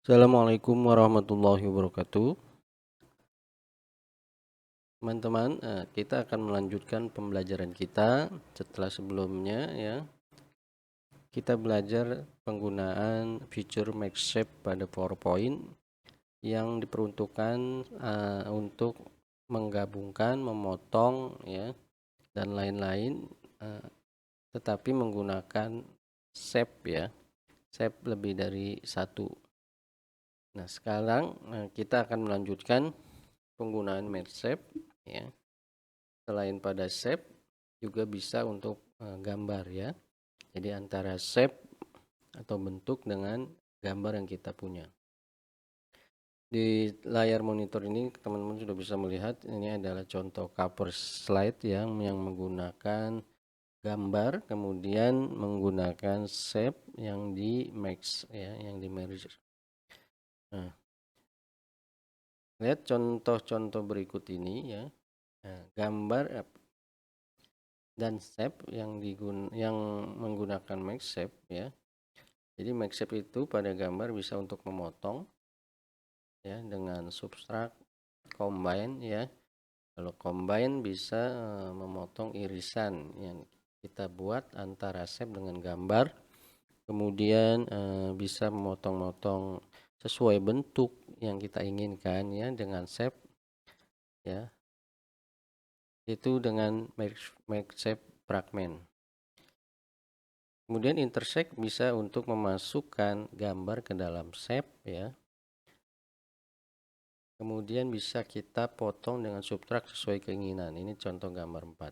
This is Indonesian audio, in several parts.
Assalamualaikum warahmatullahi wabarakatuh. Teman-teman, kita akan melanjutkan pembelajaran kita setelah sebelumnya ya. Kita belajar penggunaan fitur Make Shape pada PowerPoint yang diperuntukkan untuk menggabungkan, memotong ya dan lain-lain, tetapi menggunakan shape ya. Shape lebih dari satu. Nah, sekarang kita akan melanjutkan penggunaan Make Shape ya. Selain pada shape juga bisa untuk gambar ya. Jadi antara shape atau bentuk dengan gambar yang kita punya. Di layar monitor ini teman-teman sudah bisa melihat ini adalah contoh cover slide yang menggunakan gambar kemudian menggunakan shape yang di mix ya, yang di merge. Nah, lihat contoh-contoh berikut ini ya. Nah, gambar dan shape yang menggunakan make shape ya. Jadi make shape itu pada gambar bisa untuk memotong ya dengan substrak, combine ya. Kalau combine bisa memotong irisan yang kita buat antara shape dengan gambar. Kemudian bisa memotong-motong sesuai bentuk yang kita inginkan ya dengan shape ya. Itu dengan make shape fragment. Kemudian intersect bisa untuk memasukkan gambar ke dalam shape ya. Kemudian bisa kita potong dengan subtrak sesuai keinginan. Ini contoh gambar 4.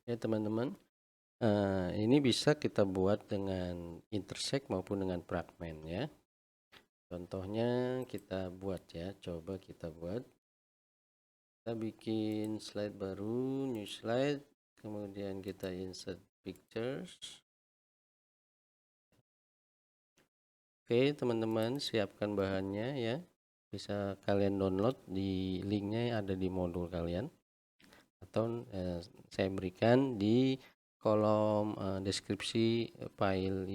Ya teman-teman, ini bisa kita buat dengan intersect maupun dengan fragment ya. Contohnya kita buat ya, coba kita buat. Kita bikin slide baru, new slide. Kemudian kita insert pictures. Oke teman-teman, siapkan bahannya ya. Bisa kalian download di linknya ada di modul kalian. Atau saya berikan di kolom deskripsi file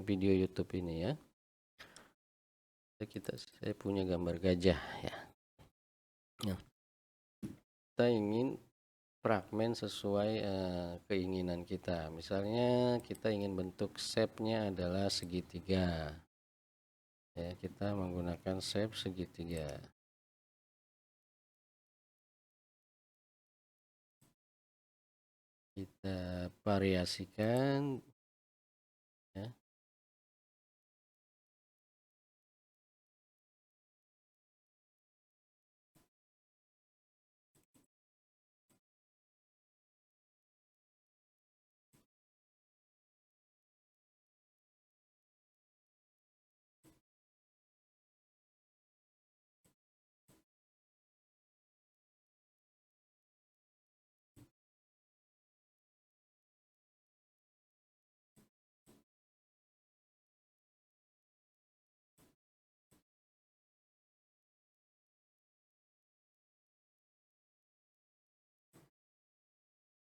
video YouTube ini ya. Saya punya gambar gajah ya. Nah, kita ingin fragmen sesuai keinginan kita. Misalnya kita ingin bentuk shape-nya adalah segitiga. Ya, kita menggunakan shape segitiga. Kita variasikan ya.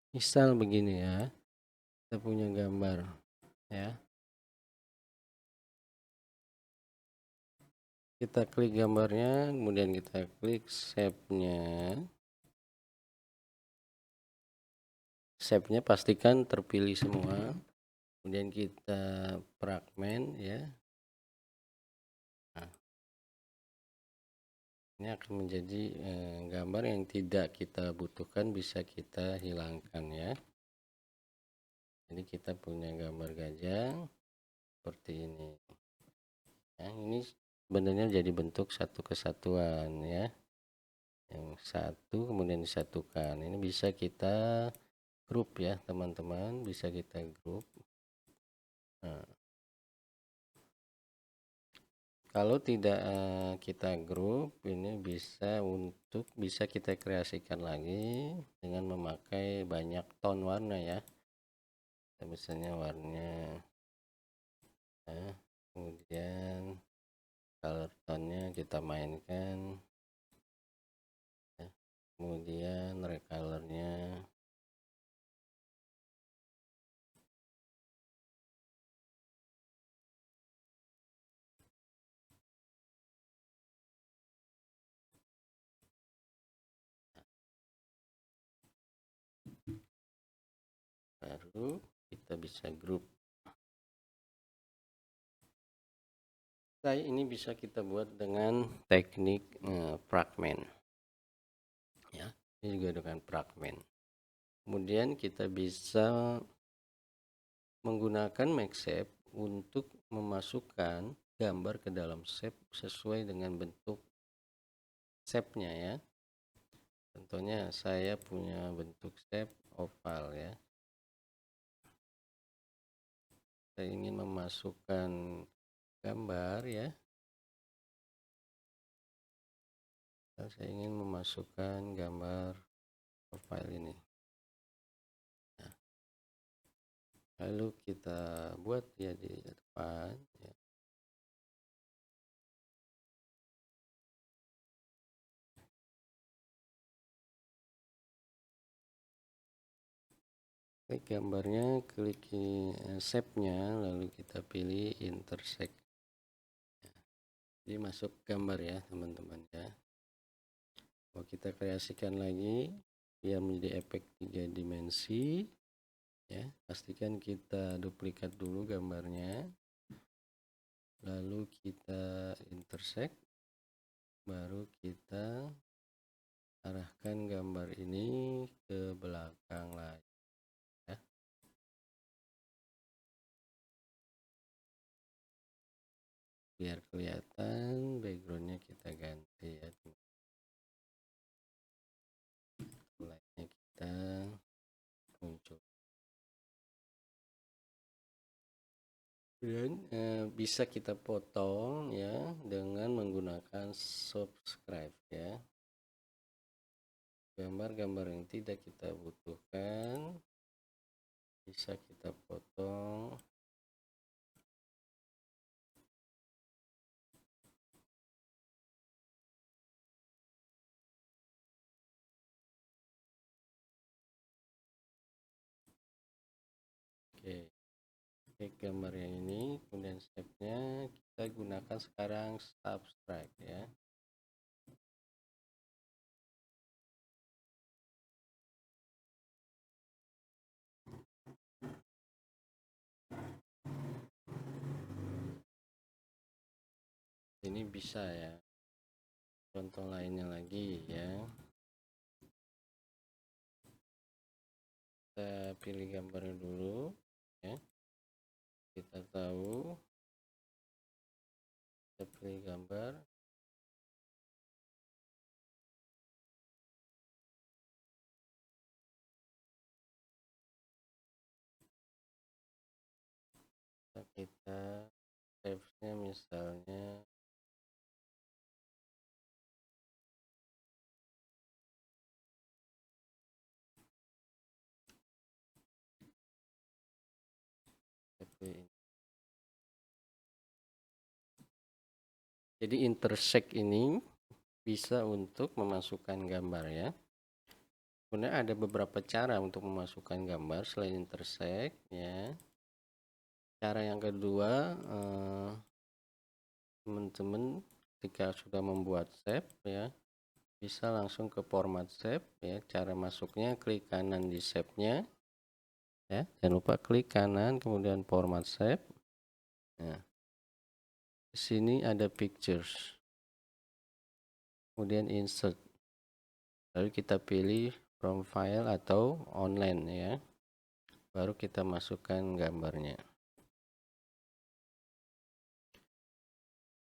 Misal begini ya. Kita punya gambar ya. Kita klik gambarnya, kemudian kita klik shape-nya. Shape-nya pastikan terpilih semua. Kemudian kita fragment ya. Nah, ini akan menjadi gambar yang tidak kita butuhkan, bisa kita hilangkan ya. Jadi kita punya gambar gajah seperti ini. Nah, ini sebenarnya jadi bentuk satu kesatuan ya. Yang satu kemudian disatukan. Ini bisa kita grup ya teman-teman, bisa kita grup. Nah, kalau tidak kita grup, ini bisa kita kreasikan lagi dengan memakai banyak tone warna ya. Misalnya warnanya ya, kemudian color tone-nya kita mainkan ya. Kemudian recolor-nya lalu kita bisa grup. Ini bisa kita buat dengan teknik fragment ya, ini juga dengan fragment. Kemudian kita bisa menggunakan make shape untuk memasukkan gambar ke dalam shape sesuai dengan bentuk shape-nya ya. Contohnya saya punya bentuk shape oval ya. Saya ingin memasukkan gambar ya. Saya ingin memasukkan gambar profile ini. Nah, lalu kita buat dia di depan ya. Klik gambarnya, klik shape-nya, lalu kita pilih intersect. Jadi masuk gambar ya teman-teman ya. Kalau kita kreasikan lagi biar menjadi efek 3 dimensi ya, pastikan kita duplikat dulu gambarnya, lalu kita intersect, baru kita arahkan gambar ini ke belakang lagi ya. Biar kelihatan, backgroundnya kita ganti ya. Mulainya kita muncul. Dan bisa kita potong ya dengan menggunakan subscribe ya. Gambar-gambar yang tidak kita butuhkan bisa kita potong. Oke, gambar yang ini, kemudian stepnya kita gunakan sekarang subscribe ya. Ini bisa ya. Contoh lainnya lagi ya. Kita pilih gambarnya dulu ya. Kita tahu, kita pilih gambar. Kita save-nya misalnya seperti ini. Jadi intersect ini bisa untuk memasukkan gambar ya. Kemudian ada beberapa cara untuk memasukkan gambar selain intersect ya. Cara yang kedua, teman-teman ketika sudah membuat shape ya, bisa langsung ke format shape ya. Cara masuknya klik kanan di shape-nya ya. Jangan lupa klik kanan kemudian format shape. Nah, di sini ada pictures. Kemudian insert. Lalu kita pilih from file atau online ya. Baru kita masukkan gambarnya.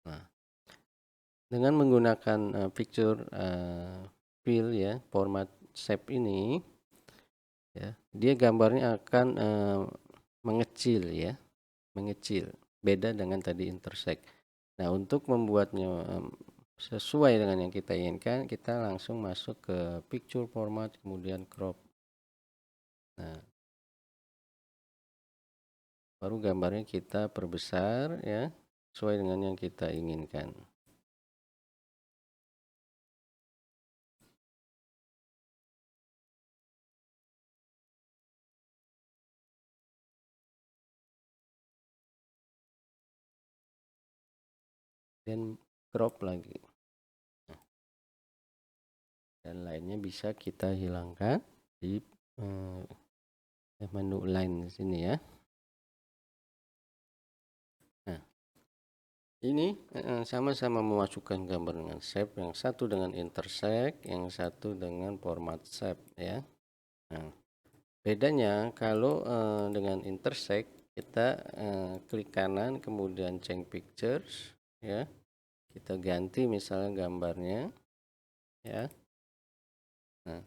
Nah, dengan menggunakan picture fill ya, format shape ini ya, dia gambarnya akan mengecil ya, mengecil. Beda dengan tadi intersect. Nah, untuk membuatnya sesuai dengan yang kita inginkan, kita langsung masuk ke picture format kemudian crop. Nah, baru gambarnya kita perbesar ya, sesuai dengan yang kita inginkan. Dan crop lagi. Nah, dan lainnya bisa kita hilangkan di menu line di sini ya. Nah, ini sama-sama memasukkan gambar dengan shape, yang satu dengan intersect, yang satu dengan format shape ya. Nah, bedanya kalau dengan intersect kita klik kanan kemudian change pictures ya. Kita ganti misalnya gambarnya ya. Nah,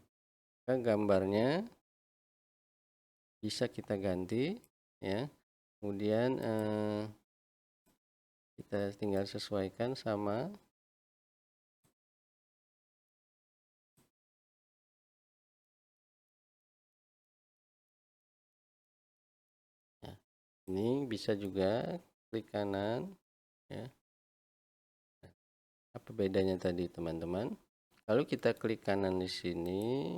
gambarnya bisa kita ganti ya. Kemudian kita tinggal sesuaikan sama ya. Ini bisa juga klik kanan ya. Apa bedanya tadi teman-teman? Kalau kita klik kanan di sini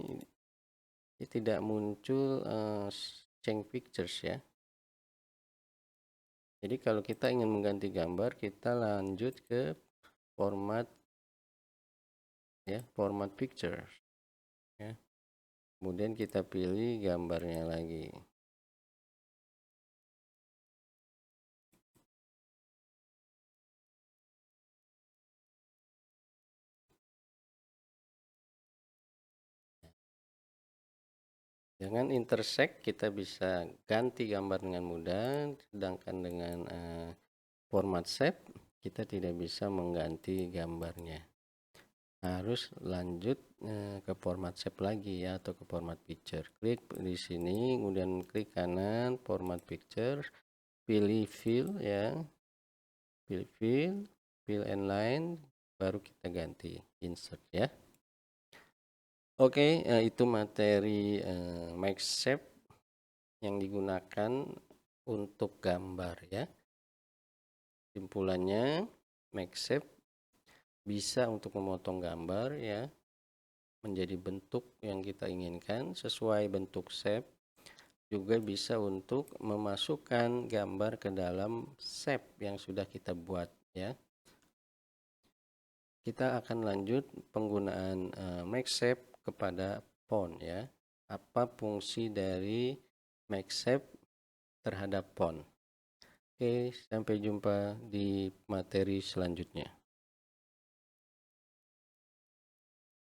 ini tidak muncul change pictures ya. Jadi kalau kita ingin mengganti gambar, kita lanjut ke format ya, format picture ya. Kemudian kita pilih gambarnya lagi. Dengan intersect kita bisa ganti gambar dengan mudah, sedangkan dengan format shape kita tidak bisa mengganti gambarnya. Harus lanjut ke format shape lagi ya, atau ke format picture. Klik di sini, kemudian klik kanan format picture, pilih fill ya, pilih fill and line, baru kita ganti insert ya. Oke, itu materi make shape yang digunakan untuk gambar ya. Simpulannya, make shape bisa untuk memotong gambar ya menjadi bentuk yang kita inginkan sesuai bentuk shape, juga bisa untuk memasukkan gambar ke dalam shape yang sudah kita buat ya. Kita akan lanjut penggunaan make shape kepada font ya. Apa fungsi dari make shape terhadap font? Oke, sampai jumpa di materi selanjutnya.